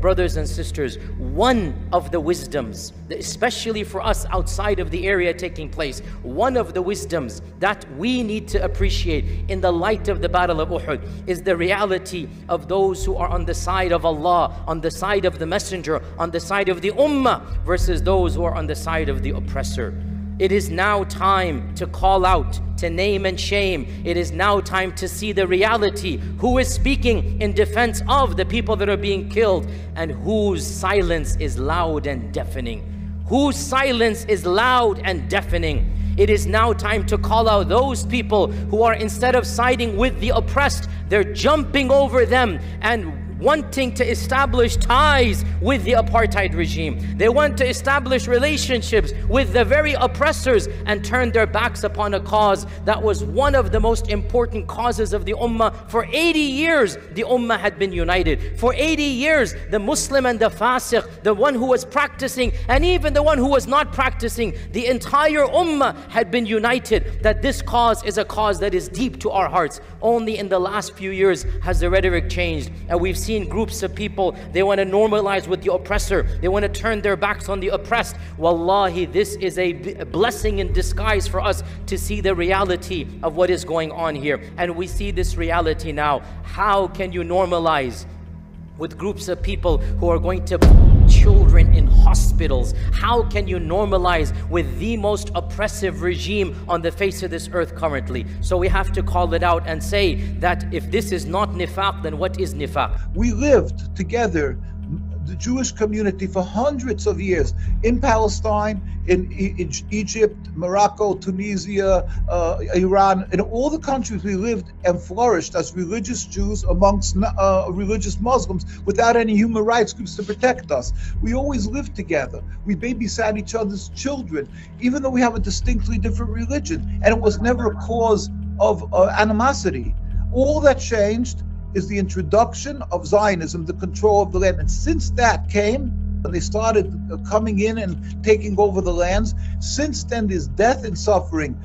brothers and sisters, one of the wisdoms, especially for us outside of the area taking place, one of the wisdoms that we need to appreciate in the light of the Battle of Uhud is the reality of those who are on the side of Allah, on the side of the Messenger, on the side of the Ummah, versus those who are on the side of the oppressor. It is now time to call out, to name and shame. It is now time to see the reality. Who is speaking in defense of the people that are being killed, and whose silence is loud and deafening. Whose silence is loud and deafening. It is now time to call out those people who are, instead of siding with the oppressed, they're jumping over them and wanting to establish ties with the apartheid regime. They want to establish relationships with the very oppressors and turn their backs upon a cause that was one of the most important causes of the Ummah. For 80 years, the Ummah had been united. For 80 years, the Muslim and the Fasiq, the one who was practicing and even the one who was not practicing, the entire Ummah had been united, that this cause is a cause that is deep to our hearts. Only in the last few years has the rhetoric changed, and we've seen groups of people, they want to normalize with the oppressor. They want to turn their backs on the oppressed. Wallahi, this is a blessing in disguise for us to see the reality of what is going on here. And we see this reality now. How can you normalize with groups of people who are going to put children in hospitals? How can you normalize with the most oppressive regime on the face of this earth currently? So we have to call it out and say that if this is not nifaq, then what is nifaq? We lived together, the Jewish community, for hundreds of years in Palestine, in Egypt, Morocco, Tunisia, Iran. In all the countries we lived and flourished as religious Jews amongst religious Muslims without any human rights groups to protect us. We always lived together. We babysat each other's children, even though we have a distinctly different religion. And it was never a cause of animosity. All that changed is the introduction of Zionism, the control of the land. And since that came, and they started coming in and taking over the lands, since then there's death and suffering.